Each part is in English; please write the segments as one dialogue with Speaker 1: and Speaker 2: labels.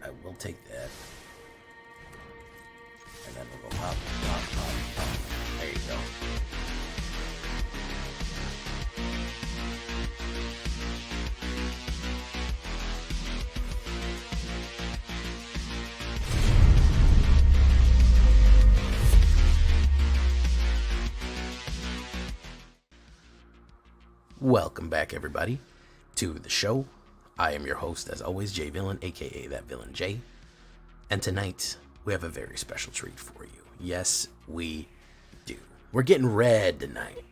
Speaker 1: I will take that. And then we'll go pop, pop, pop, pop. There you go. Welcome back, everybody, to the show. I am your host, as always, Jay Villain, aka That Villain J. And tonight, we have a very special treat for you. Yes, we do. We're getting red tonight.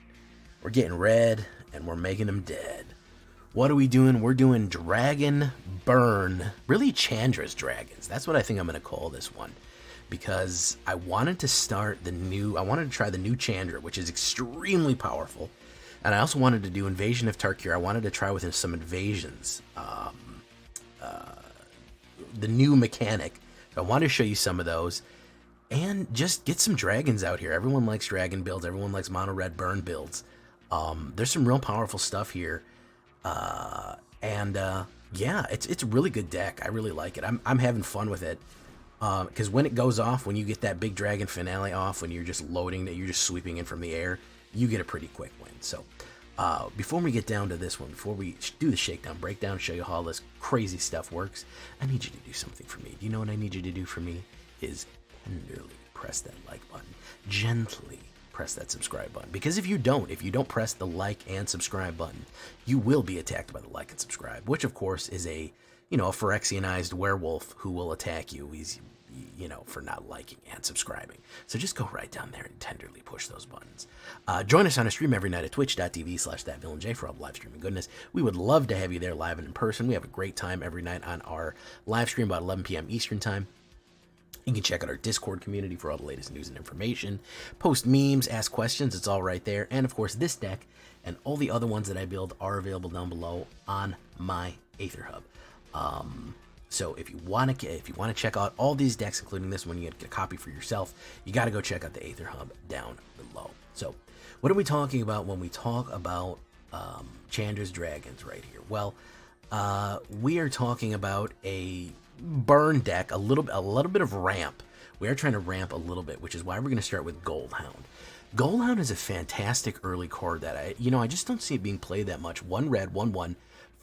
Speaker 1: We're getting red, and we're making them dead. What are we doing? We're doing Dragon Burn. Really, Chandra's Dragons. That's what I think I'm going to call this one. Because I wanted to try the new Chandra, which is extremely powerful. And I also wanted to do Invasion of Tarkir. I wanted to try with some invasions. The new mechanic. So I wanted to show you some of those. And just get some dragons out here. Everyone likes dragon builds. Everyone likes mono red burn builds. There's some real powerful stuff here. Yeah, it's a really good deck. I really like it. I'm having fun with it. Because when it goes off, when you get that big dragon finale off, when you're just loading, you're just sweeping in from the air, you get a pretty quick win. So before we get down to this one, before we do the shakedown, breakdown, show you how all this crazy stuff works, I need you to do something for me. Do you know what I need you to do for me? Is tenderly press that like button. Gently press that subscribe button. Because if you don't press the like and subscribe button, you will be attacked by the like and subscribe, which of course is a Phyrexianized werewolf who will attack you. He's for not liking and subscribing. So just go right down there and tenderly push those buttons. Join us on a stream every night at twitch.tv/thatvillainj for all the live streaming goodness. We would love to have you there live and in person. We have a great time every night on our live stream about 11 p.m. Eastern time. You can check out our Discord community for all the latest news and information. Post memes, ask questions, it's all right there. And of course, this deck and all the other ones that I build are available down below on my AetherHub. So if you want to check out all these decks, including this one, you get a copy for yourself. You got to go check out the AetherHub down below. So what are we talking about when we talk about Chandra's Dragons right here? Well, we are talking about a burn deck, a little bit of ramp. We are trying to ramp a little bit, which is why we're going to start with Goldhound. Goldhound is a fantastic early card that I just don't see it being played that much. 1 red, 1/1.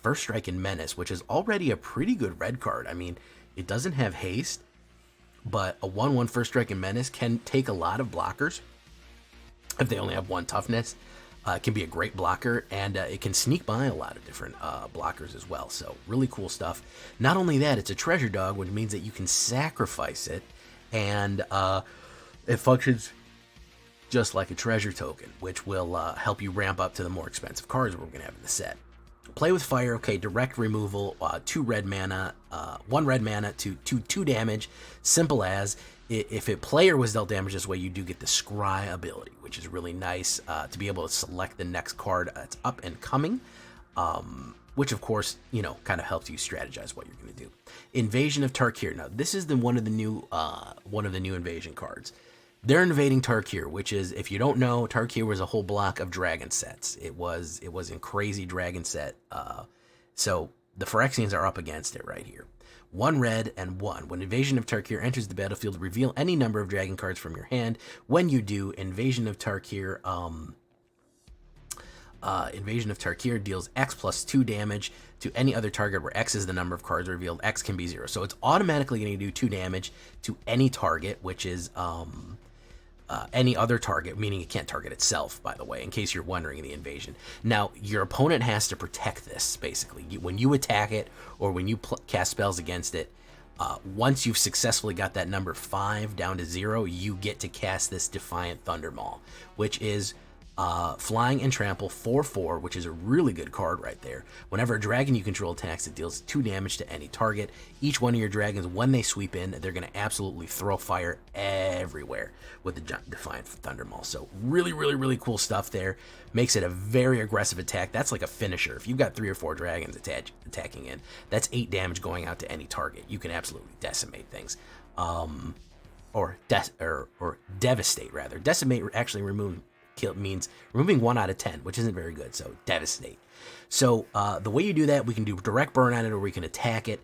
Speaker 1: First Strike and Menace, which is already a pretty good red card. I mean, it doesn't have haste, but a 1/1 First Strike and Menace can take a lot of blockers. If they only have 1 toughness, it can be a great blocker, and it can sneak by a lot of different blockers as well. So really cool stuff. Not only that, it's a treasure dog, which means that you can sacrifice it, and it functions just like a treasure token, which will help you ramp up to the more expensive cards we're going to have in the set. Play with fire, okay, direct removal, 2 red mana, 1 red mana to 2 damage. Simple as, if a player was dealt damage this way, you do get the Scry ability, which is really nice to be able to select the next card that's up and coming, which of course, kind of helps you strategize what you're going to do. Invasion of Tarkir. Now, this is one of the new invasion cards. They're invading Tarkir, which is, if you don't know, Tarkir was a whole block of dragon sets. It was in crazy dragon set. So the Phyrexians are up against it right here. 1 red and 1. When Invasion of Tarkir enters the battlefield, reveal any number of dragon cards from your hand. When you do, Invasion of Tarkir deals X plus 2 damage to any other target where X is the number of cards revealed. X can be 0. So it's automatically going to do 2 damage to any target, which is any other target, meaning it can't target itself, by the way, in case you're wondering in the invasion. Now, your opponent has to protect this, basically. When you attack it or when you cast spells against it, once you've successfully got that number 5 down to 0, you get to cast this Defiant Thundermaw, which is flying and trample 4/4, which is a really good card right there. Whenever a dragon you control attacks, it deals 2 damage to any target. Each one of your dragons, when they sweep in, they're going to absolutely throw fire everywhere with the Defiant Thundermaw. So really, really, really cool stuff there. Makes it a very aggressive attack. That's like a finisher. If you've got 3 or 4 dragons attacking in, that's 8 damage going out to any target. You can absolutely decimate things. Or devastate, rather. Decimate actually means removing 1 out of 10, which isn't very good, so devastate. So the way you do that, we can do direct burn on it, or we can attack it.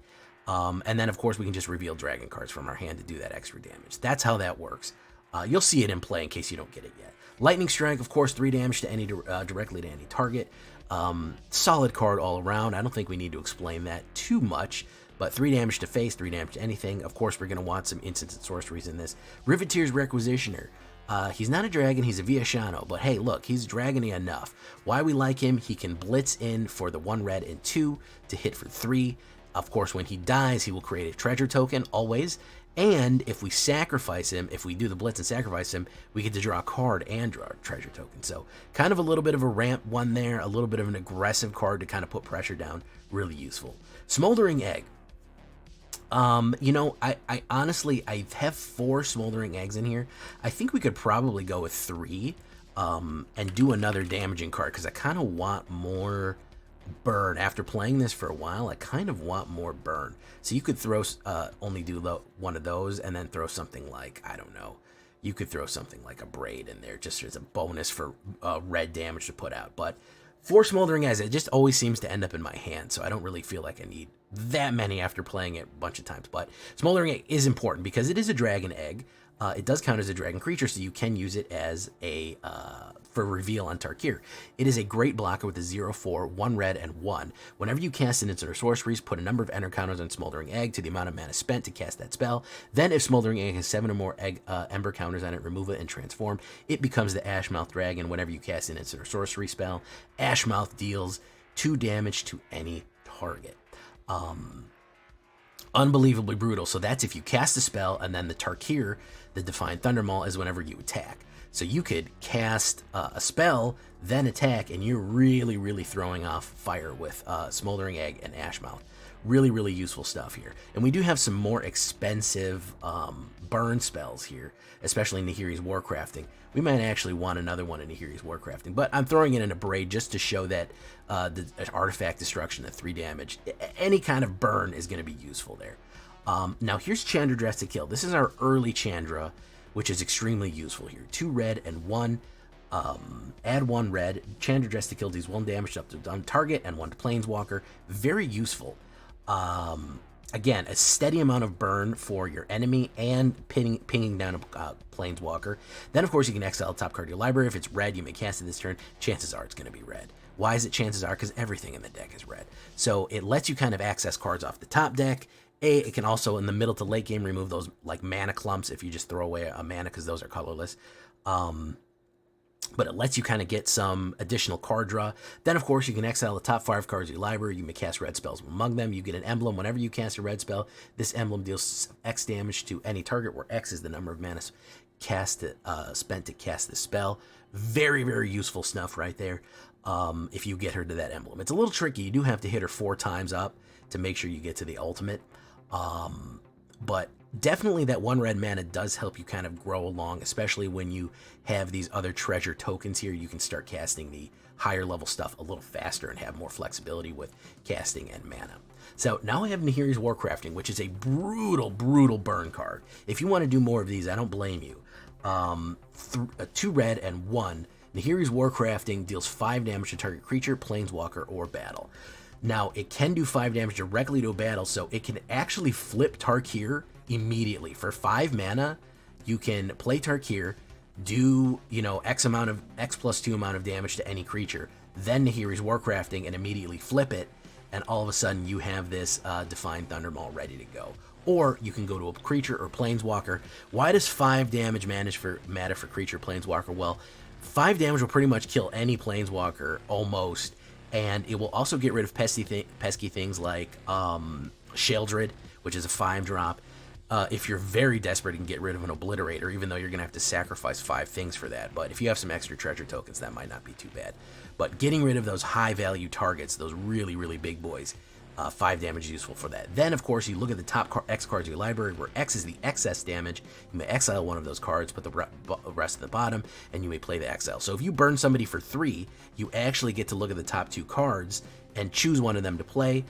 Speaker 1: And then, of course, we can just reveal dragon cards from our hand to do that extra damage. That's how that works. You'll see it in play in case you don't get it yet. Lightning Strike, of course, 3 damage to any directly to any target. Solid card all around. I don't think we need to explain that too much. But 3 damage to face, 3 damage to anything. Of course, we're going to want some instants and sorceries in this. Riveteer's Requisitioner. He's not a dragon, he's a Viashano, but hey, look, he's dragony enough. Why we like him, he can blitz in for the 1 red and 2 to hit for 3. Of course, when he dies, he will create a treasure token, always. And if we sacrifice him, if we do the blitz and sacrifice him, we get to draw a card and draw a treasure token. So kind of a little bit of a ramp one there, a little bit of an aggressive card to kind of put pressure down. Really useful. Smoldering Egg. You know, I honestly, I have 4 Smoldering Eggs in here. I think we could probably go with 3 and do another damaging card because I kind of want more burn. After playing this for a while, I kind of want more burn. So you could throw, only do one of those and then throw something like, I don't know, you could throw something like a Braid in there just as a bonus for red damage to put out. But 4 Smoldering Eggs, it just always seems to end up in my hand, so I don't really feel like I need that many after playing it a bunch of times. But Smoldering Egg is important because it is a dragon egg. It does count as a dragon creature, so you can use it as a for reveal on Tarkir. It is a great blocker with a 0/4, 1 red, and 1. Whenever you cast an instant or sorceries, put a number of enter counters on Smoldering Egg to the amount of mana spent to cast that spell. Then if Smoldering Egg has 7 or more ember counters on it, remove it and transform. It becomes the Ashmouth Dragon whenever you cast an instant or sorcery spell. Ashmouth deals 2 damage to any target. Unbelievably brutal. So that's if you cast a spell, and then the Tarkir, the Defiant Thundermaul, is whenever you attack. So you could cast a spell, then attack, and you're really, really throwing off fire with Smoldering Egg and Ashmouth. Really, really useful stuff here. And we do have some more expensive burn spells here, especially in Nahiri's Warcrafting. We might actually want another one in Nahiri's Warcrafting, but I'm throwing it in a Braid just to show that the artifact destruction at 3 damage, any kind of burn is going to be useful there. Now here's Chandra Dress to Kill. This is our early Chandra, which is extremely useful here. 2 red and 1. Add 1 red. Chandra Dress to Kill deals 1 damage up to target and 1 to Planeswalker. Very useful. Again, a steady amount of burn for your enemy and pinging down a Planeswalker. Then, of course, you can exile the top card of your library. If it's red, you may cast it this turn. Chances are it's going to be red. Why is it chances are? Because everything in the deck is red. So it lets you kind of access cards off the top deck. It can also, in the middle to late game, remove those like mana clumps if you just throw away a mana because those are colorless. But it lets you kind of get some additional card draw. Then, of course, you can exile the top 5 cards of your library. You may cast red spells among them. You get an emblem. Whenever you cast a red spell, this emblem deals X damage to any target, where X is the number of mana spent to cast the spell. Very, very useful stuff right there if you get her to that emblem. It's a little tricky. You do have to hit her 4 times up to make sure you get to the ultimate. But definitely that 1 red mana does help you kind of grow along, especially when you have these other treasure tokens here. You can start casting the higher level stuff a little faster and have more flexibility with casting and mana. So now I have Nahiri's Warcrafting, which is a brutal, brutal burn card. If you want to do more of these, I don't blame you. 2 red and 1. Nahiri's Warcrafting deals 5 damage to target creature, planeswalker, or battle. Now, it can do 5 damage directly to a battle, so it can actually flip Tarkir immediately. For 5 mana, you can play Tarkir, do, X plus 2 amount of damage to any creature, then Nahiri's Warcrafting, and immediately flip it, and all of a sudden you have this Defiant Thundermaul ready to go. Or you can go to a creature or planeswalker. Why does 5 damage matter for creature planeswalker? Well, 5 damage will pretty much kill any planeswalker, almost, and it will also get rid of pesky things like Sheldred, which is a 5-drop. If you're very desperate, you can get rid of an Obliterator, even though you're going to have to sacrifice 5 things for that. But if you have some extra treasure tokens, that might not be too bad. But getting rid of those high-value targets, those really, really big boys, 5 damage is useful for that. Then, of course, you look at the top X cards of your library, where X is the excess damage. You may exile one of those cards, put the rest at the bottom, and you may play the exile. So if you burn somebody for 3, you actually get to look at the top 2 cards and choose one of them to play.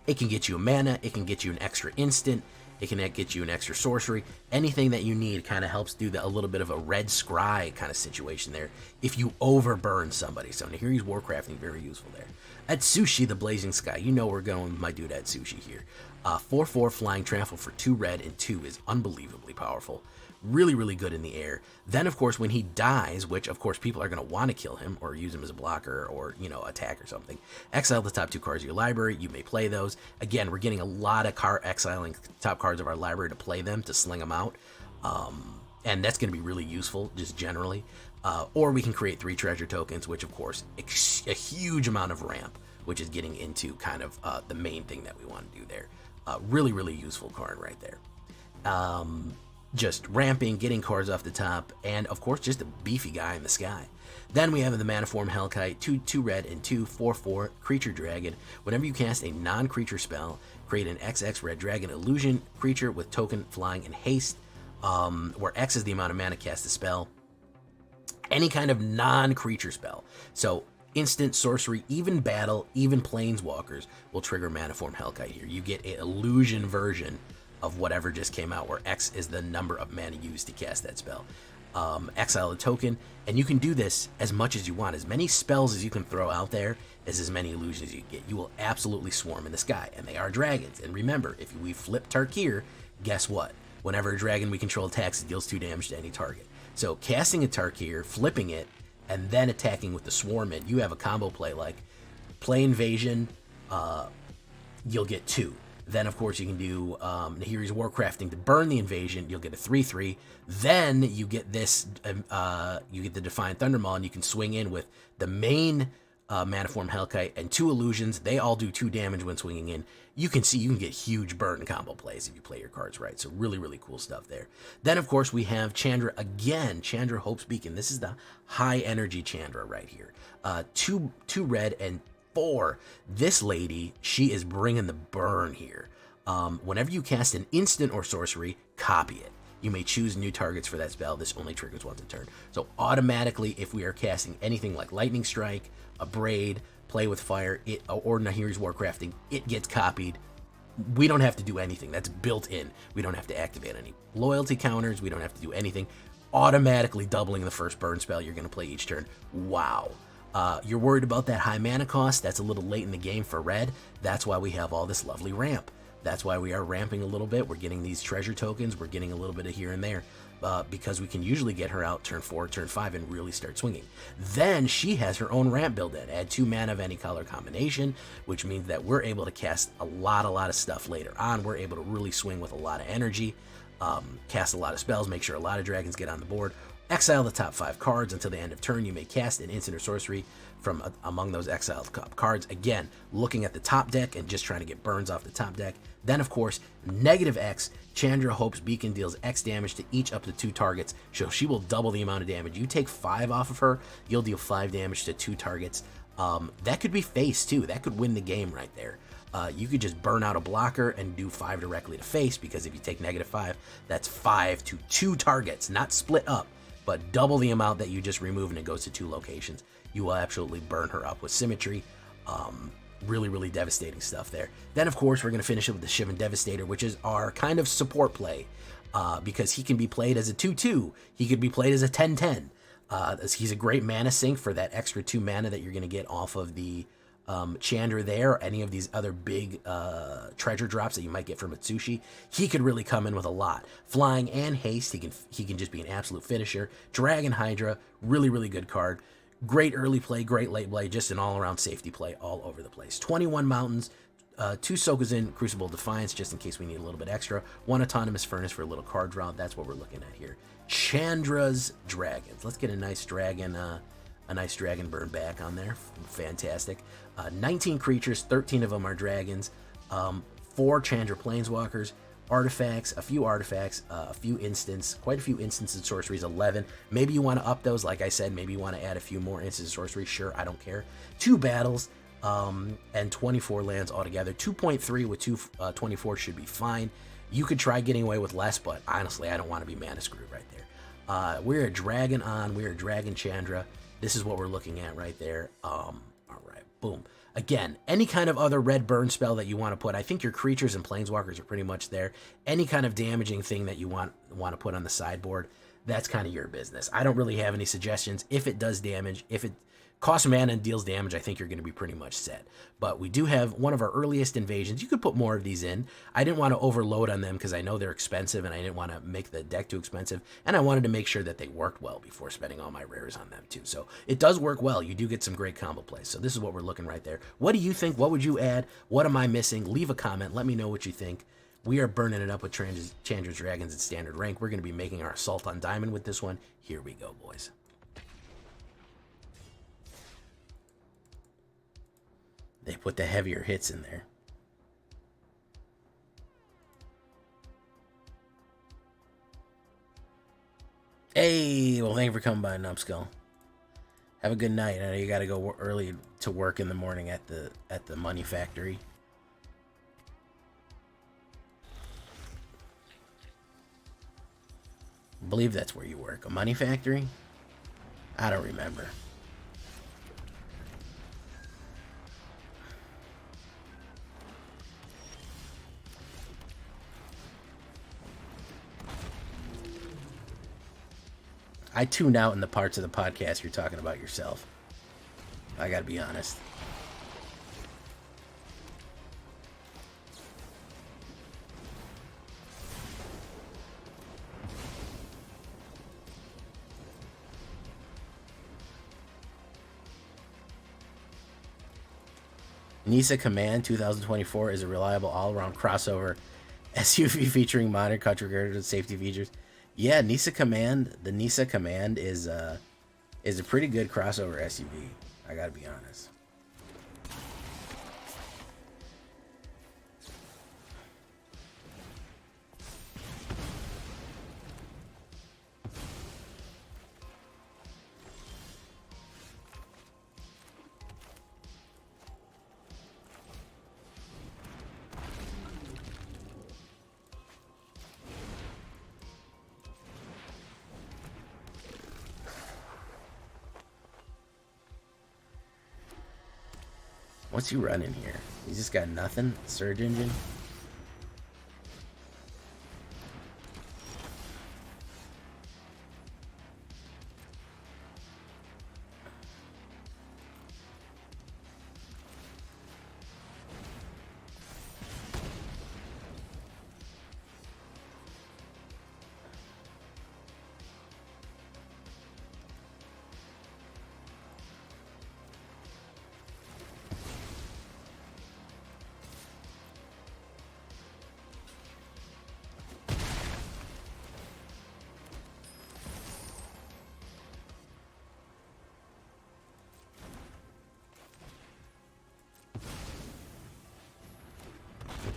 Speaker 1: It can get you a mana, it can get you an extra instant, It can get you an extra sorcery. Anything that you need kind of helps do a little bit of a red scry kind of situation there if you overburn somebody. So Nahiri's Warcrafting, very useful there. Atsushi, the Blazing Sky. You know we're going with my dude Atsushi here. 4/4 Flying Trample for 2 red and 2 is unbelievably powerful. Really, really good in the air. Then, of course, when he dies, which, of course, people are going to want to kill him or use him as a blocker or, you know, attack or something, exile the top 2 cards of your library. You may play those. Again, we're getting a lot of exiling top cards of our library to play them, to sling them out. And that's going to be really useful, just generally. Or we can create 3 treasure tokens, which, of course, a huge amount of ramp, which is getting into kind of the main thing that we want to do there. Really, really useful card right there. Just ramping, getting cards off the top, and of course just a beefy guy in the sky. Then we have the Maniform Hellkite, 2 red and 2 4/4 creature dragon. Whenever you cast a non-creature spell, create an XX red dragon illusion creature with token, flying, and haste, where X is the amount of mana cast a spell. Any kind of non-creature spell. So instant, sorcery, even battle, even planeswalkers will trigger Maniform Hellkite here. You get an illusion version of whatever just came out, where X is the number of mana used to cast that spell. Exile a token, and you can do this as much as you want. As many spells as you can throw out there is as many illusions as you get. You will absolutely swarm in the sky, and they are dragons. And remember, if we flip Tarkir, guess what? Whenever a dragon we control attacks, it deals 2 damage to any target. So casting a Tarkir, flipping it, and then attacking with the swarm you have a combo play like play invasion, you'll get 2. Then, of course, you can do Nahiri's Warcrafting to burn the invasion. You'll get a 3/3. Then you get this, you get the Defiant Thundermaw, and you can swing in with the main Maniform Hellkite and 2 illusions. They all do 2 damage when swinging in. You can see you can get huge burn combo plays if you play your cards right. So really, really cool stuff there. Then, of course, we have Chandra again. Chandra Hope's Beacon. This is the high energy Chandra right here. 2 red and 4. This lady, she is bringing the burn here. Whenever you cast an instant or sorcery, copy it. You may choose new targets for that spell. This only triggers once a turn. So automatically, if we are casting anything like Lightning Strike, Abrade, Play with Fire, or Nahiri's Warcrafting, it gets copied. We don't have to do anything. That's built in. We don't have to activate any loyalty counters. We don't have to do anything. Automatically doubling the first burn spell you're going to play each turn. Wow. You're worried about that high mana cost? That's a little late in the game for red. That's why we have all this lovely ramp. That's why we are ramping a little bit. We're getting these treasure tokens. We're getting a little bit of here and there because we can usually get her out turn 4, turn 5, and really start swinging. Then she has her own ramp build in. Add 2 mana of any color combination, which means that we're able to cast a lot of stuff later on. We're able to really swing with a lot of energy, cast a lot of spells, make sure a lot of dragons get on the board. Exile the top 5 cards until the end of turn. You may cast an instant or sorcery from among those exiled cards. Again, looking at the top deck and just trying to get burns off the top deck. Then, of course, -X, Chandra Hope's Beacon deals X damage to each up to 2 targets. So she will double the amount of damage. You take 5 off of her, you'll deal 5 damage to 2 targets. That could be face, too. That could win the game right there. You could just burn out a blocker and do 5 directly to face, because if you take -5, that's 5 to 2 targets, not split up, but double the amount that you just remove, and it goes to 2 locations. You will absolutely burn her up with symmetry. Really, really devastating stuff there. Then, of course, we're going to finish it with the Shivan Devastator, which is our kind of support play, because he can be played as a 2/2. He could be played as a 10/10. He's a great mana sink for that extra 2 mana that you're going to get off of the Chandra there, or any of these other big treasure drops that you might get from Atsushi. He could really come in with a lot. Flying and haste, he can just be an absolute finisher. Dragon Hydra, really, really good card. Great early play, great late play, just an all-around safety play all over the place. 21 Mountains, 2 Sokuzin Crucible Defiance, just in case we need a little bit extra. 1 Autonomous Furnace for a little card draw. That's what we're looking at here. Chandra's Dragons. Let's get a nice dragon burn back on there. Fantastic. 19 creatures, 13 of them are dragons. 4 Chandra Planeswalkers. Artifacts, a few artifacts, a few instants, quite a few instants and sorceries, 11. Maybe you want to up those, like I said, maybe you want to add a few more instants and sorceries, sure, I don't care. 2 battles, and 24 lands altogether. 2.3 with 24 should be fine. You could try getting away with less, but honestly, I don't want to be mana screwed right there. We're a dragon on, we're a dragon Chandra. This is what we're looking at right there. All right, boom. Again, any kind of other red burn spell that you want to put, I think your creatures and planeswalkers are pretty much there. Any kind of damaging thing that you want to put on the sideboard, that's kind of your business. I don't really have any suggestions. If it does damage, if it costs mana and deals damage, I think you're going to be pretty much set. But we do have one of our earliest invasions. You could put more of these in. I didn't want to overload on them because I know they're expensive and I didn't want to make the deck too expensive. And I wanted to make sure that they worked well before spending all my rares on them too. So it does work well. You do get some great combo plays. So this is what we're looking right there. What do you think? What would you add? What am I missing? Leave a comment. Let me know what you think. We are burning it up with Chandra's Dragons at standard rank. We're going to be making our assault on diamond with this one. Here we go, boys. They put the heavier hits in there. Hey, well, thank you for coming by, Numbskull. Have a good night. I know you got to go early to work in the morning at the money factory. I believe that's where you work. A money factory? I don't remember. I tune out in the parts of the podcast you're talking about yourself. I gotta be honest. Nisa Command 2024 is a reliable all-around crossover SUV featuring modern country characters and safety features. Yeah, Nisa Command. The Nisa Command is a pretty good crossover SUV. I gotta be honest. What's he running here? He's just got nothing? Surge engine?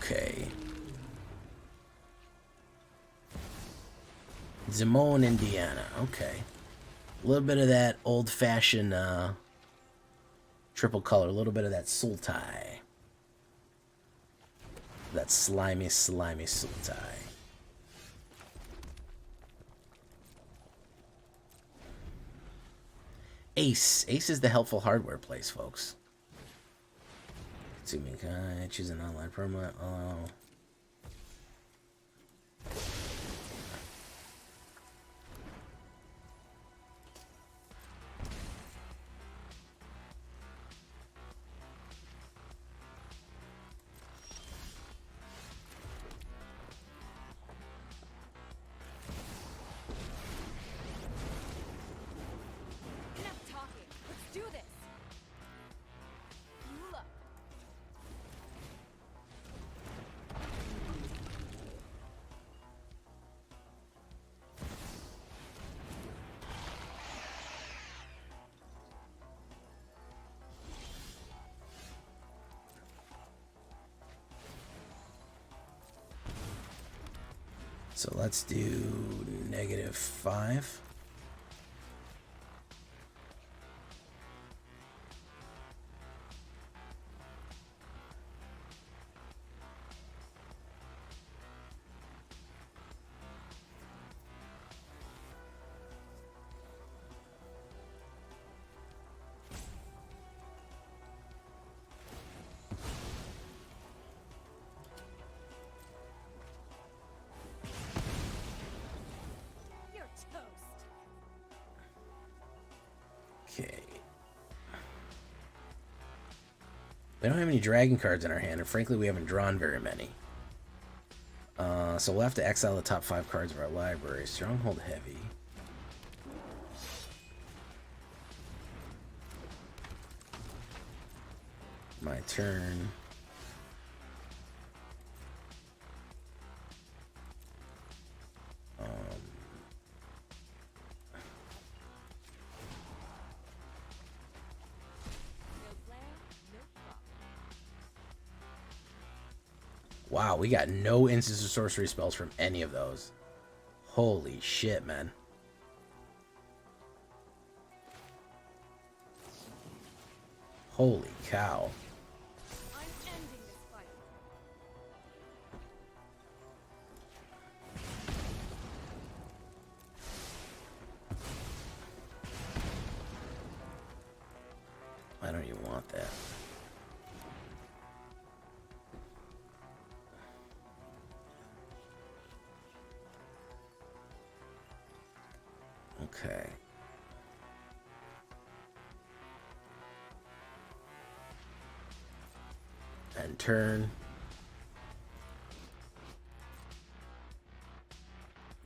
Speaker 1: Okay. Zimone, Indiana. Okay. A little bit of that old-fashioned triple color. A little bit of that Sultai. That slimy, slimy Sultai. Ace. Ace is the helpful hardware place, folks. Kai, choose an online perma. Oh. So let's do -5. We don't have any dragon cards in our hand, and frankly, we haven't drawn very many. So we'll have to exile the top 5 cards of our library. Stronghold Heavy. My turn. Wow, we got no instants or sorcery spells from any of those. Holy shit, man. Holy cow.
Speaker 2: I'm ending this fight.
Speaker 1: I don't even want that. Okay. And turn.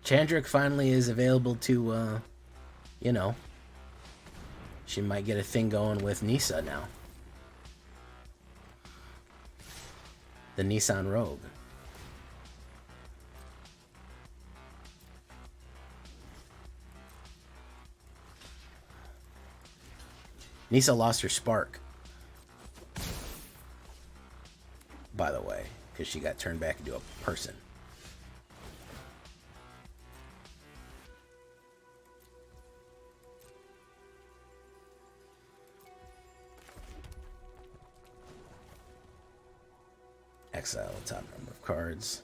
Speaker 1: Chandra finally is available to, you know, she might get a thing going with Nisa now. The Nissan Rogue. Nisa lost her spark, by the way, because she got turned back into a person. Exile the top number of cards.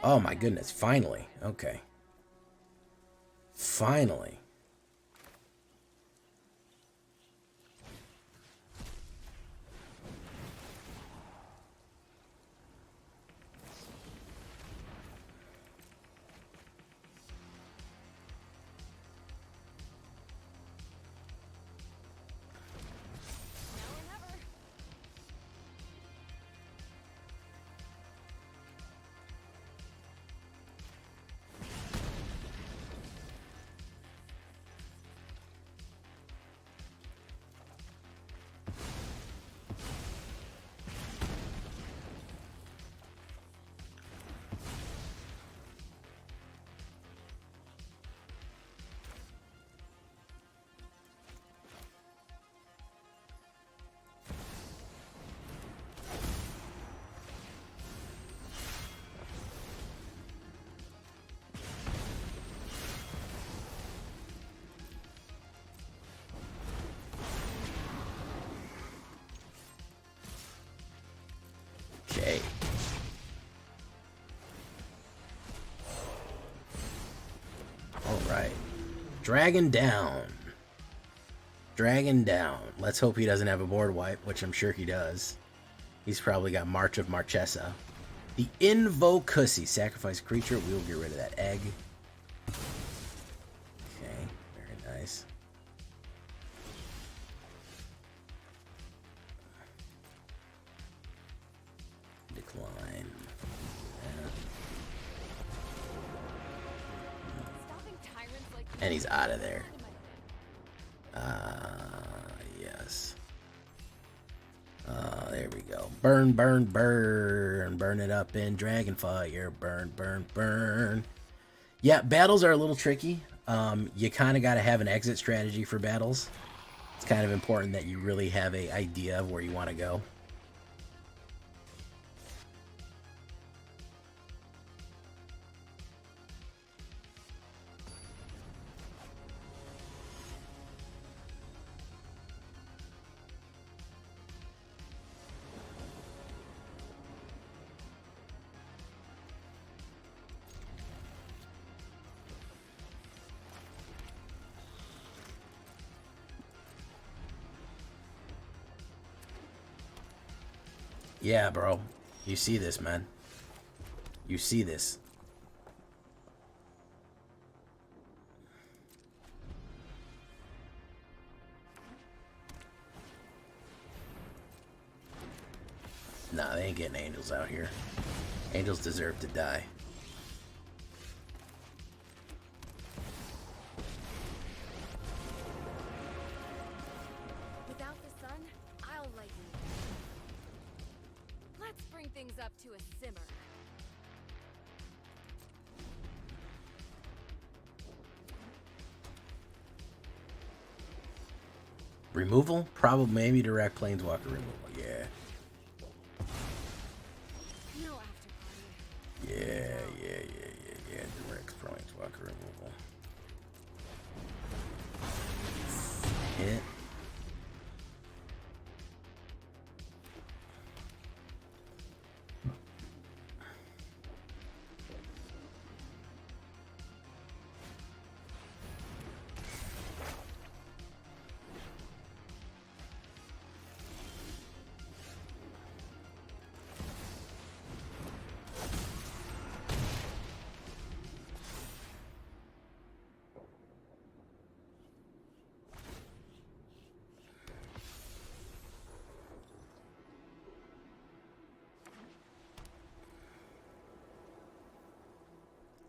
Speaker 1: Oh my goodness, finally. Okay. Finally.
Speaker 2: Now or never.
Speaker 1: Okay. All right. Dragon down. Dragon down. Let's hope he doesn't have a board wipe, which I'm sure he does. He's probably got March of Marchesa. The Invocussy. Sacrifice a creature. We will get rid of that egg. Okay. Very nice. Decline.
Speaker 2: Stopping tyrants like
Speaker 1: And he's out of there.
Speaker 2: in my
Speaker 1: Yes. There we go. Burn, burn, burn. Burn it up in Dragonfire. Burn, burn, burn. Yeah, battles are a little tricky. You kind of got to have an exit strategy for battles. It's kind of important that you really have an idea of where you want to go. Yeah, bro. You see this, man. You see this. Nah, they ain't getting angels out here. Angels deserve to die.
Speaker 2: Without the sun, I'll lighten it. Let's bring things up to a simmer.
Speaker 1: Removal? Probably, maybe direct Planeswalker removal. Yeah.
Speaker 2: No after party.
Speaker 1: Yeah. Direct Planeswalker removal. Hit.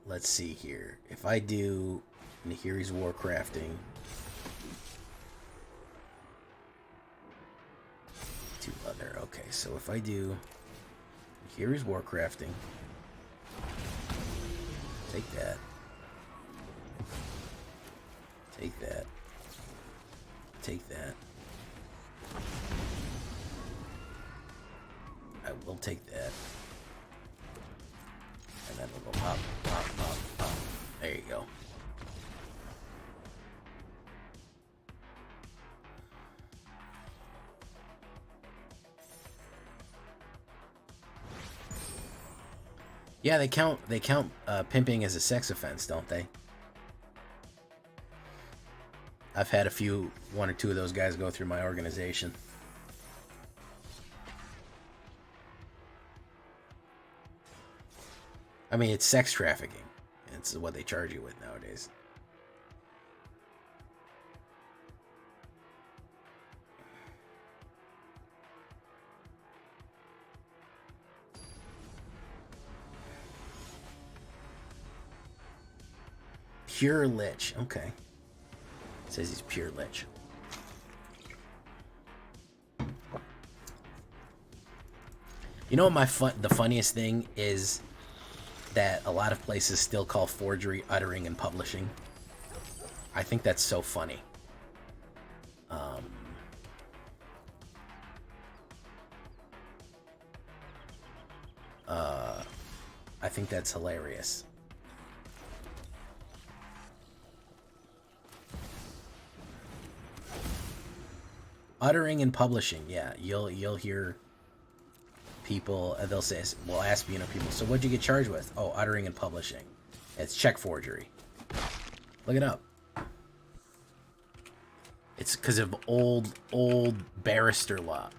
Speaker 1: Let's see here. If I do Nahiri's Warcrafting, 2 other. Okay, so if I do Nahiri's Warcrafting, take that. Take that. Take that. I will take that. And then we'll go pop, pop, pop, pop. There you go. Yeah, they count pimping as a sex offense, don't they? I've had one or two of those guys go through my organization. I mean, it's sex trafficking. It's what they charge you with nowadays. Pure Lich. Okay. It says he's Pure Lich. You know what the funniest thing is? That a lot of places still call forgery uttering and publishing. I think that's so funny. I think that's hilarious. Uttering and publishing, yeah. You'll hear people, they'll say, we'll ask people, so what'd you get charged with? Oh, uttering and publishing. It's check forgery. Look it up. It's because of old barrister law.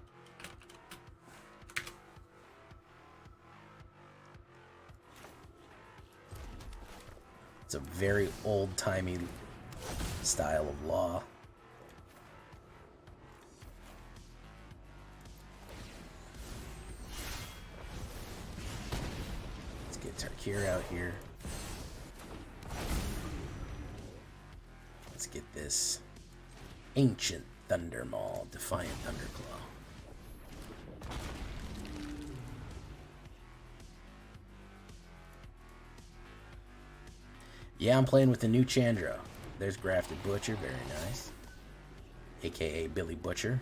Speaker 1: It's a very old-timey style of law. Let's get Tarkir out here. Let's get this Ancient Thundermaw, Defiant Thunderclaw. Yeah, I'm playing with the new Chandra. There's Grafted Butcher, very nice. AKA Billy Butcher.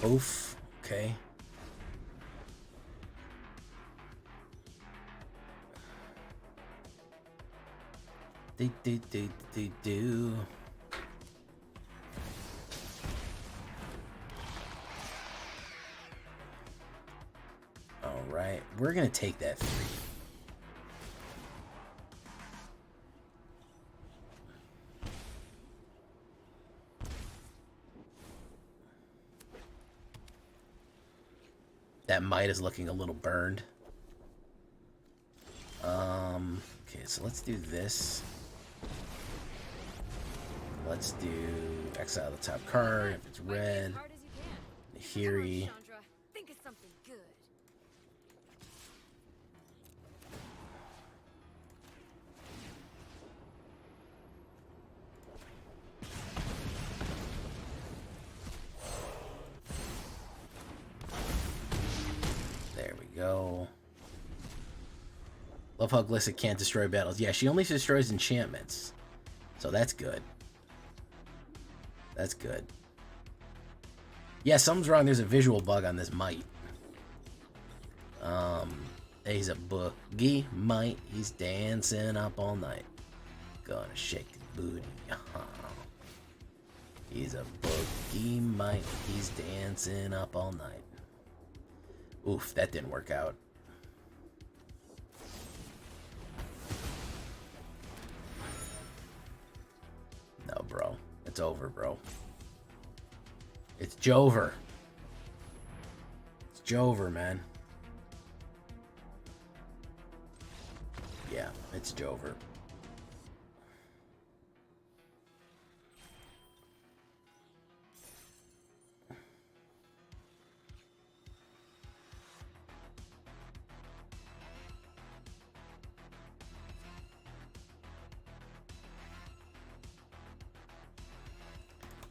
Speaker 1: Oof, okay. Do. All right, we're gonna take that 3. That might is looking a little burned. Okay, so let's do this. Let's do exile the top card if it's red. Hiri.
Speaker 2: Chandra, think of something good.
Speaker 1: There we go. Love how Glissa can't destroy battles. Yeah, she only destroys enchantments. So that's good. That's good. Yeah, something's wrong. There's a visual bug on this Might. He's a boogie Might. He's dancing up all night. Gonna shake his booty. He's a boogie Might. He's dancing up all night. Oof, that didn't work out. No, bro. It's over, bro. It's Jover. It's Jover, man. Yeah, it's Jover.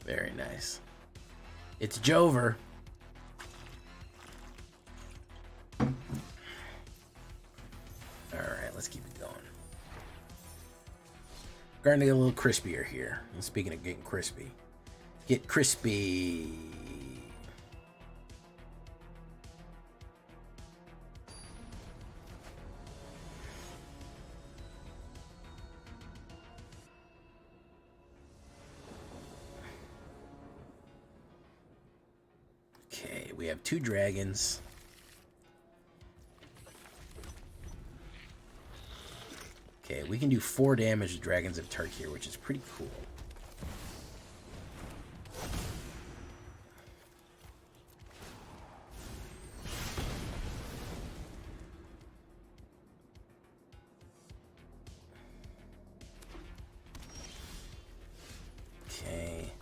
Speaker 1: Very nice. It's Jover. Alright, let's keep it going. Starting to get a little crispier here. And speaking of getting crispy. Get crispy. Okay, we have 2 dragons. Okay, we can do 4 damage to Dragons of Turk here, which is pretty cool. Okay.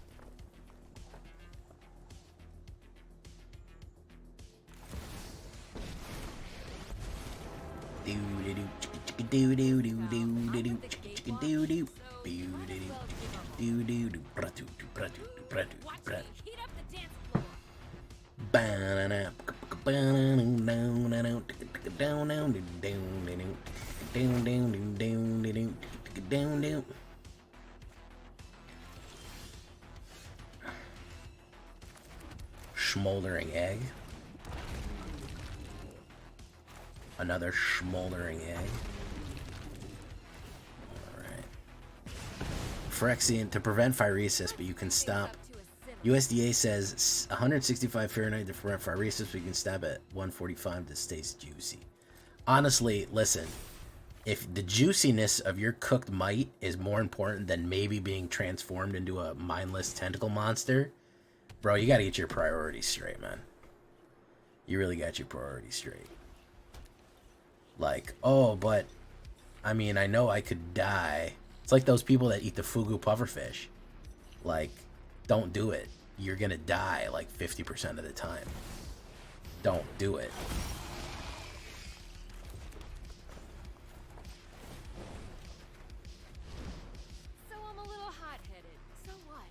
Speaker 1: Smoldering egg. Another smoldering egg. Alright. Phyrexian to prevent Phyresis, but you can stop. USDA says 165 Fahrenheit to prevent Phyresis, but you can stab at 145 to stay juicy. Honestly, listen. If the juiciness of your cooked Might is more important than maybe being transformed into a mindless tentacle monster, bro, you gotta get your priorities straight, man. You really got your priorities straight. Like, oh, but, I mean, I know I could die. It's like those people that eat the fugu pufferfish. Like, don't do it. You're gonna die, like, 50% of the time. Don't do it.
Speaker 2: So I'm a little hot-headed. So what?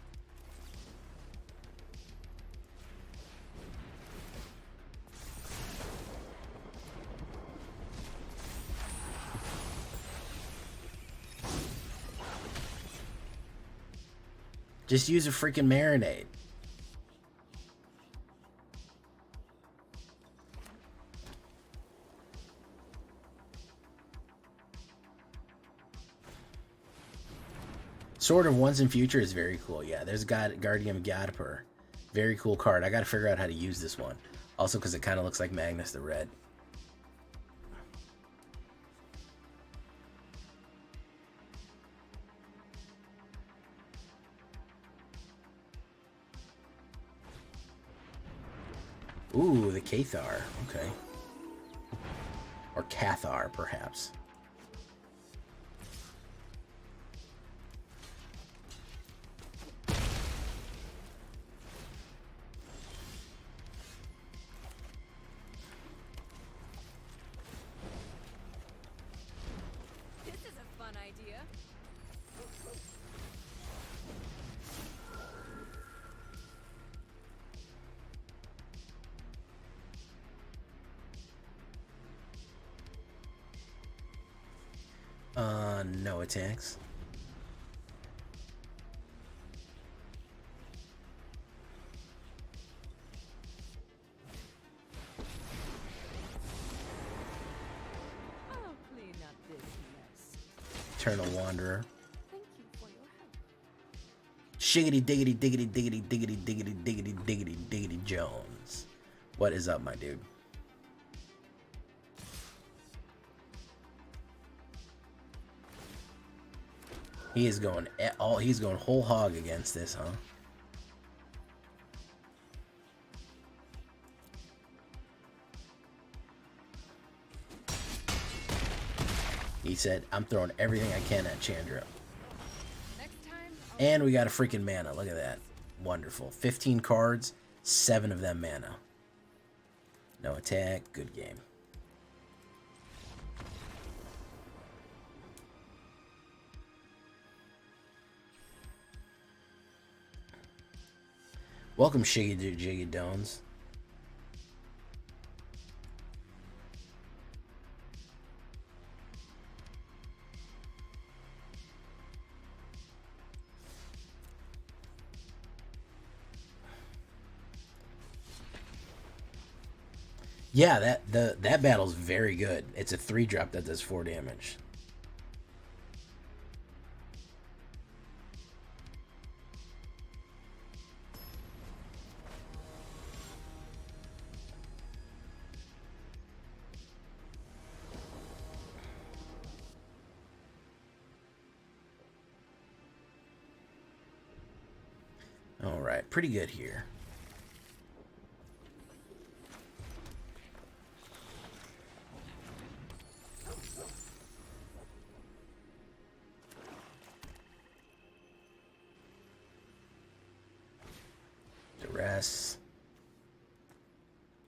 Speaker 1: Just use a freaking marinade. Sword of Once in Future is very cool. Yeah, there's Guardian Gadper. Very cool card. I gotta figure out how to use this one. Also because it kind of looks like Magnus the Red. Ooh, the Cathar. Okay. Or Cathar, perhaps.
Speaker 2: This is a fun idea.
Speaker 1: No attacks.
Speaker 2: I'll clean up this mess.
Speaker 1: Eternal Wanderer.
Speaker 2: Thank you for your help.
Speaker 1: Shiggity diggity diggity diggity diggity diggity diggity diggity diggity Jones. What is up, my dude? He's going whole hog against this, huh? He said, I'm throwing everything I can at Chandra.
Speaker 2: Next time,
Speaker 1: And we got a freaking mana. Look at that. Wonderful. 15 cards, 7 of them mana. No attack. Good game. Welcome, Shiggy Jiggy Dones. Yeah, that battle's very good. It's a 3-drop that does 4 damage. All right, pretty good here. Duress.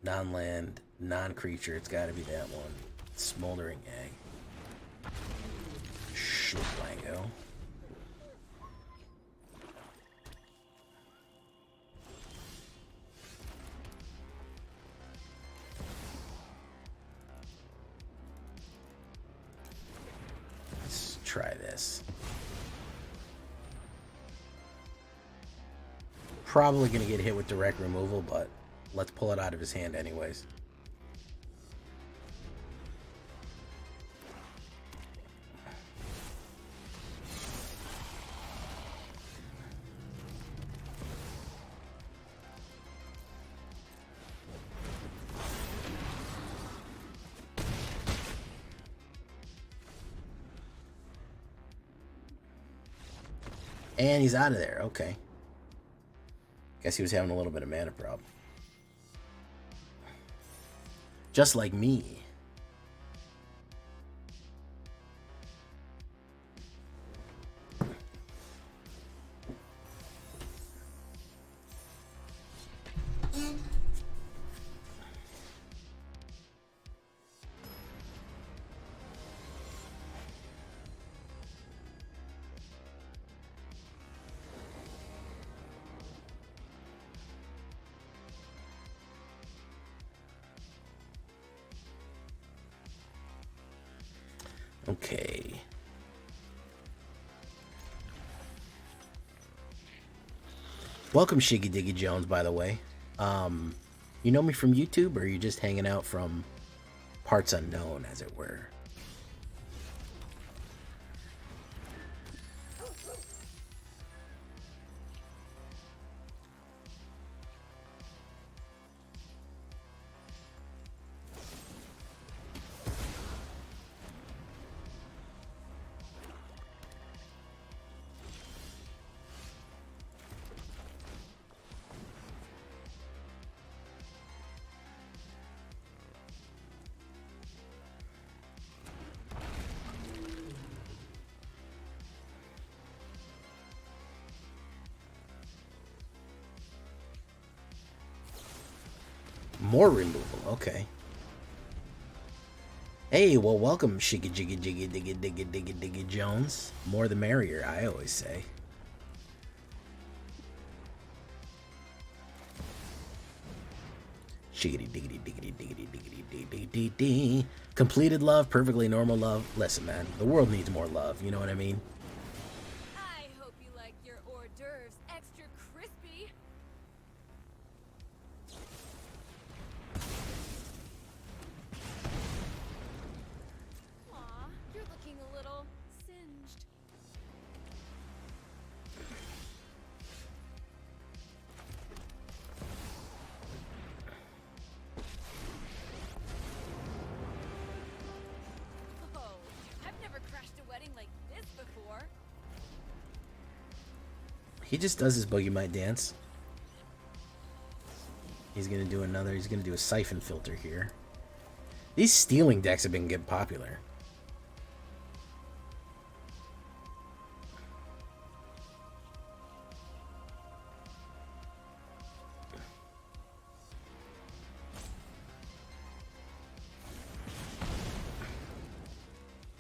Speaker 1: Non-land, non-creature. It's got to be that one. Smoldering Egg. Schlango. Let's try this. Probably going to get hit with direct removal, but let's pull it out of his hand anyways. And he's out of there. Okay. Guess he was having a little bit of mana problem. Just like me. Okay. Welcome, Shiggy Diggy Jones, by the way. You know me from YouTube, or are you just hanging out from parts unknown, as it were? More removal, okay. Hey, well, welcome, Shiggy Jiggy Jiggy Diggy Diggy Diggy Diggy Jones. More the merrier, I always say. Shiggity diggity diggity diggity diggity diggity diggity. Completed love, perfectly normal love. Listen, man, the world needs more love, you know what I mean?
Speaker 2: I hope you like your hors d'oeuvres extra crispy. Aw, you're looking a little singed. Oh, I've never crashed a wedding like this before.
Speaker 1: He just does his boogie might dance. He's gonna do another, he's gonna do a siphon filter here. These stealing decks have been getting popular.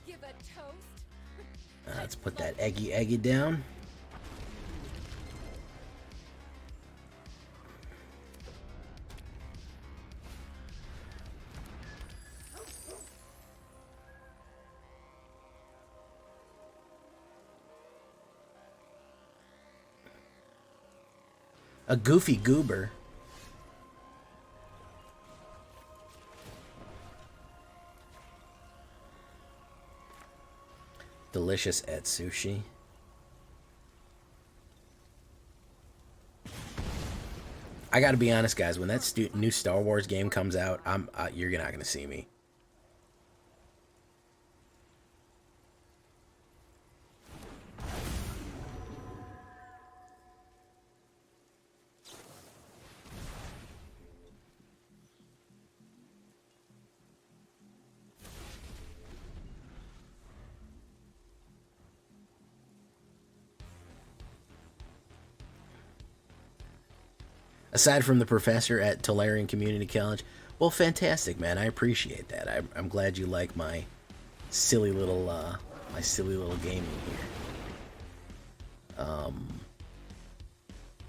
Speaker 2: Give a toast.
Speaker 1: Let's put that eggy down. A goofy goober. Delicious at sushi. I gotta be honest, guys. When that new Star Wars game comes out, you're not gonna see me. Aside from the professor at Tolarian Community College, well, fantastic, man. I appreciate that. I'm glad you like my silly little gaming here.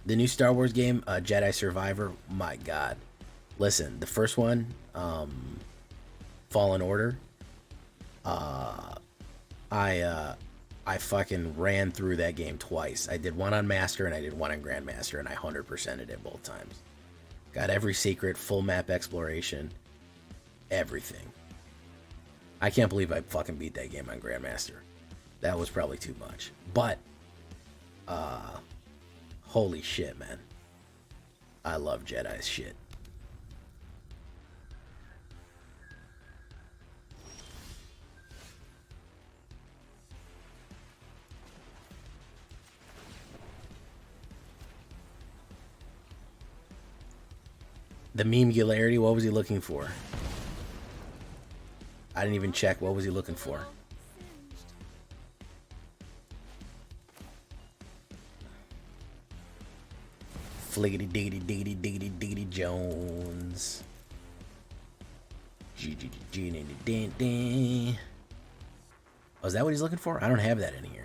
Speaker 1: The new Star Wars game, Jedi Survivor. My God, listen, the first one, Fallen Order. I fucking ran through that game twice. I did one on Master and I did one on Grandmaster, and I 100%ed it both times. Got every secret, full map exploration, everything. I can't believe I fucking beat that game on Grandmaster. That was probably too much. But, holy shit, man. I love Jedi's shit. The memegularity, what was he looking for? I didn't even check. What was he looking for? Fliggity diggity diggity diggity diggity Jones. Oh, is that what he's looking for? I don't have that in here.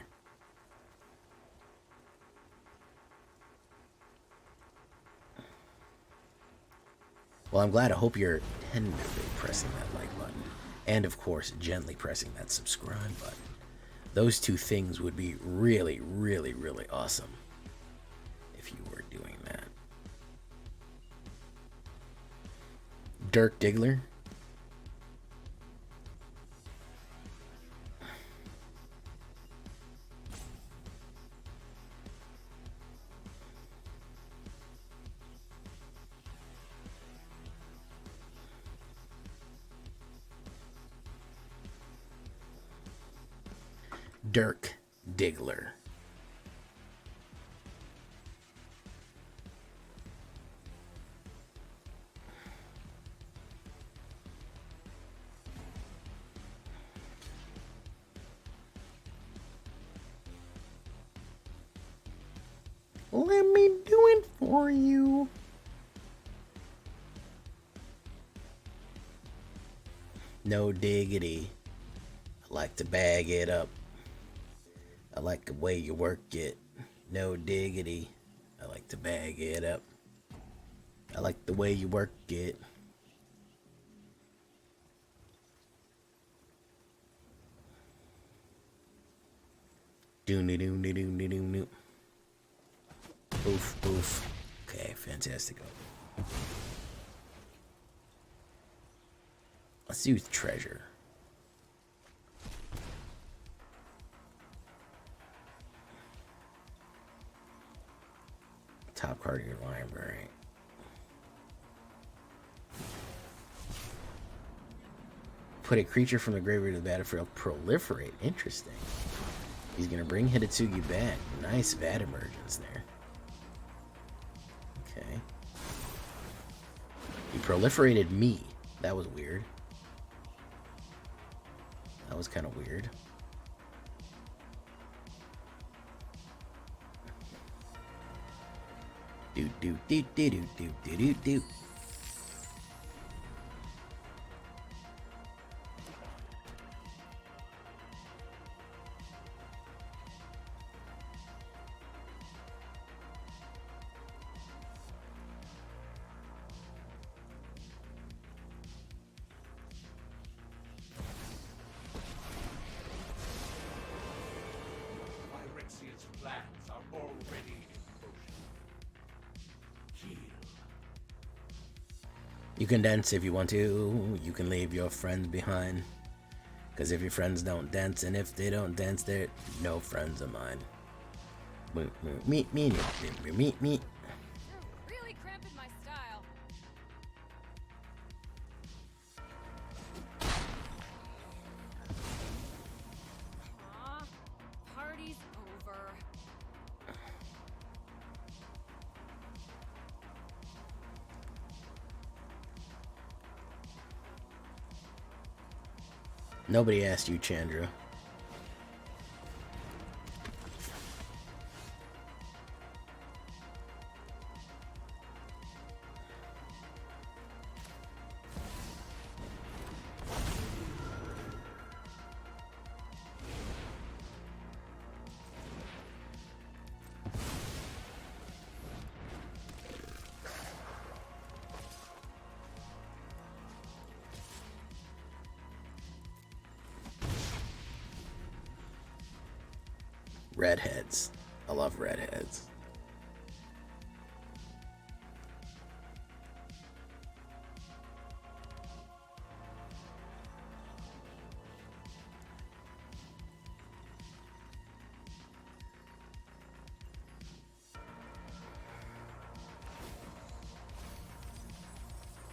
Speaker 1: Well, I'm glad. I hope you're tenderly pressing that like button. And, of course, gently pressing that subscribe button. Those two things would be really, really, really awesome if you were doing that. Dirk Diggler. Dirk Diggler. Let me do it for you. No diggity. I like to bag it up. I like the way you work it. No diggity. I like to bag it up. I like the way you work it. Do. Oof, oof. Okay, fantastic. Let's use treasure. Top card of your library. Put a creature from the graveyard to the battlefield. Proliferate. Interesting. He's gonna bring Hidatsugi back. Nice Vat emergence there. Okay. He proliferated me. That was weird. That was kind of weird. Do. You can dance if you want to. You can leave your friends behind. Because if your friends don't dance, and if they don't dance, they're no friends of mine. Meet.
Speaker 2: You're really cramping my style. Aw, party's over.
Speaker 1: Nobody asked you, Chandra. Redheads. I love redheads.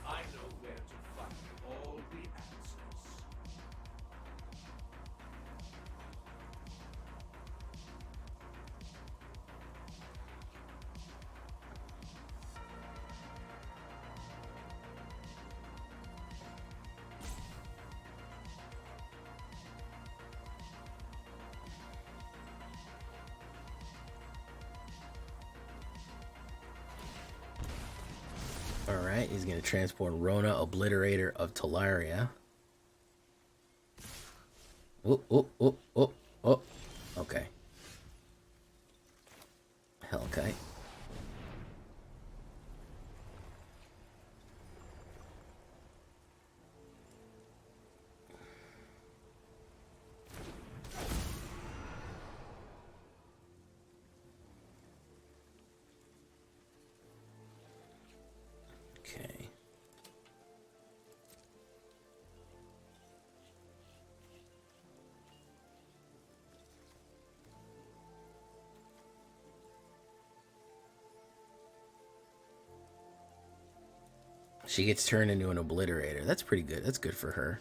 Speaker 3: I know where to find all the answers.
Speaker 1: Alright, he's going to transport Rona, Obliterator of Talaria. Oh. Okay. Hellkite. Okay. She gets turned into an Obliterator. That's pretty good. That's good for her.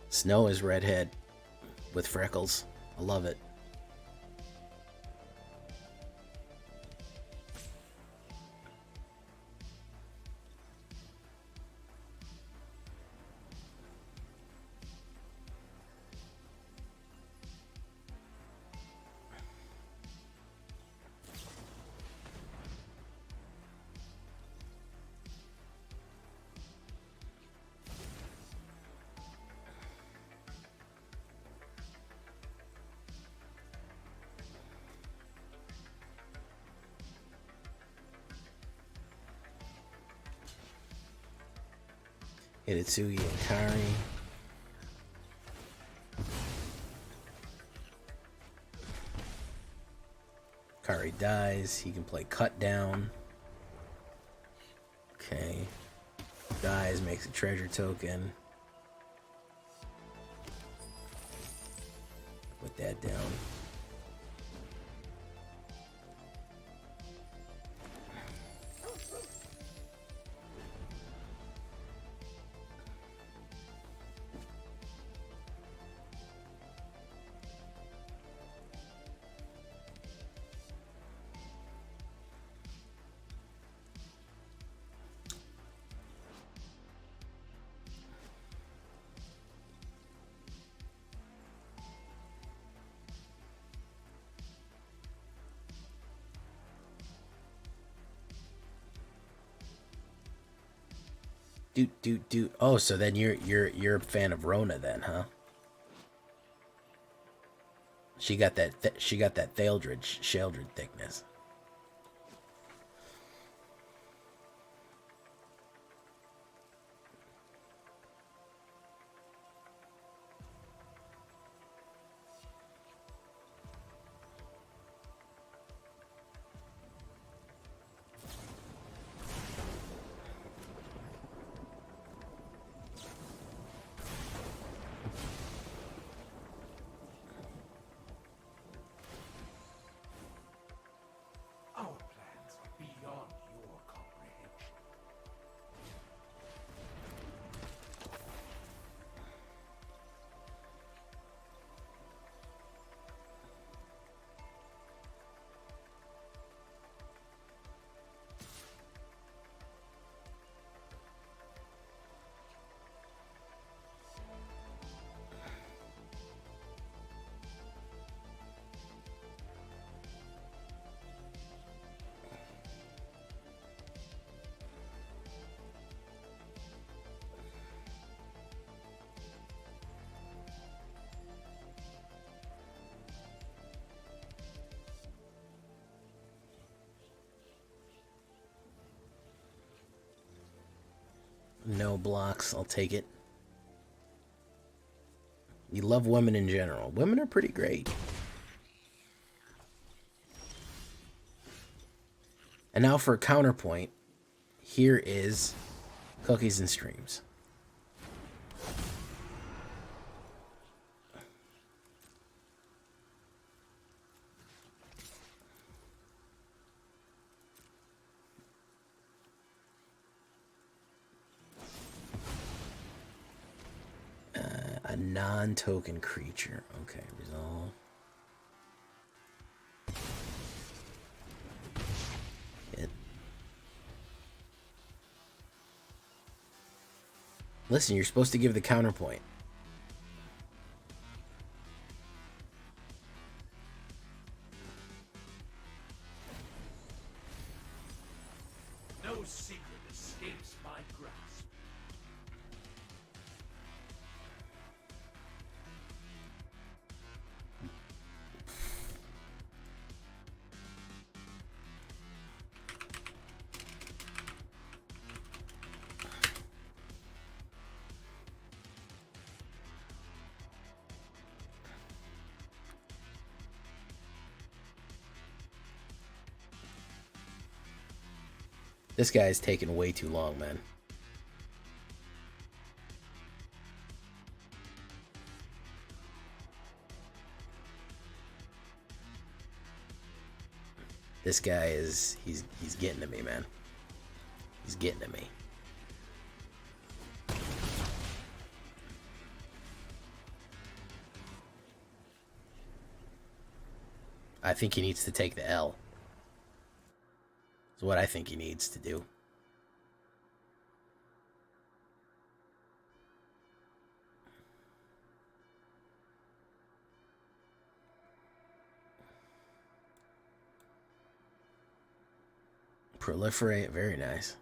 Speaker 1: Snow is redhead with freckles. I love it. Hitotsugi and Kari. Kari dies. He can play Cut Down. Okay. Dies, makes a treasure token. Put that down. Dude. Oh, so then you're a fan of Rona then, huh? She got that Sheldred thickness.
Speaker 3: Our plans are beyond your comprehension.
Speaker 1: No blocks, I'll take it. You love women in general. Women are pretty great. And now for a counterpoint, here is Cookies and Streams. A non-token creature. Okay, resolve. Hit. Listen, you're supposed to give the counterpoint.
Speaker 3: No secret escapes my grasp.
Speaker 1: This guy's taking way too long, man. This guy is he's getting to me, man. He's getting to me. I think he needs to take the L. That's what I think he needs to do. Proliferate, very nice.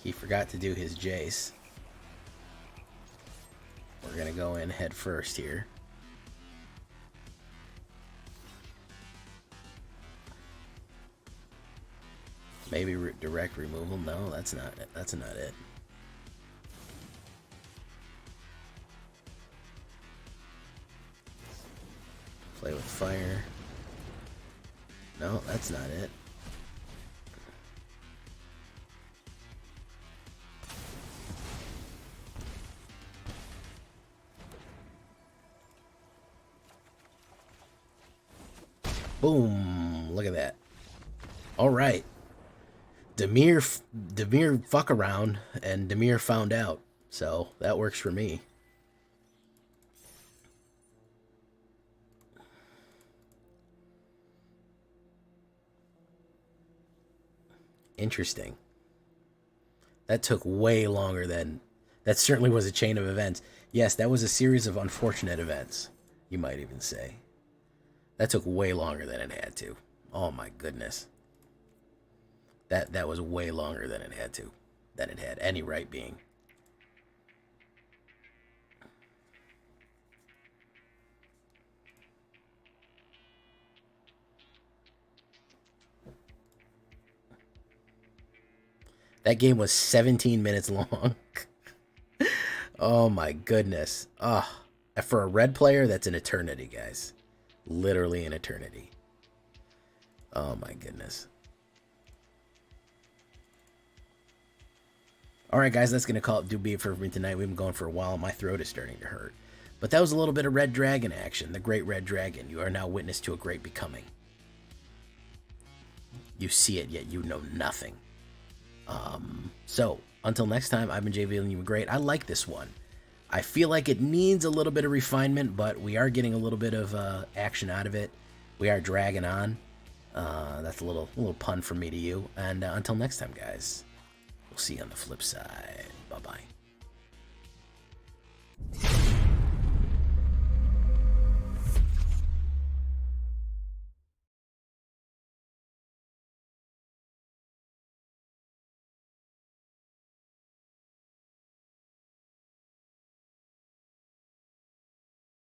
Speaker 1: He forgot to do his Jace. We're going to go in head first here. Maybe direct removal. No, that's not it. That's not it. Play with fire. No, that's not it. Boom. Look at that. All right. Demir fuck around, and Demir found out. So that works for me. Interesting. That took way longer than... That certainly was a chain of events. Yes, that was a series of unfortunate events, you might even say. That took way longer than it had to. Oh my goodness. That was way longer than it had to. Than it had any right being. That game was 17 minutes long. Oh my goodness. Oh, for a red player, that's an eternity, guys. Literally an eternity. Oh my goodness. Alright guys, that's going to do be it for me tonight. We've been going for a while. My throat is starting to hurt. But that was a little bit of Red Dragon action. The Great Red Dragon. You are now witness to a great becoming. You see it, yet you know nothing. So, until next time, I've been Jay Villainy. You were great. I like this one. I feel like it needs a little bit of refinement, but we are getting a little bit of action out of it. We are dragging on. That's a little pun from me to you. And until next time, guys. We'll see you on the flip side. Bye-bye.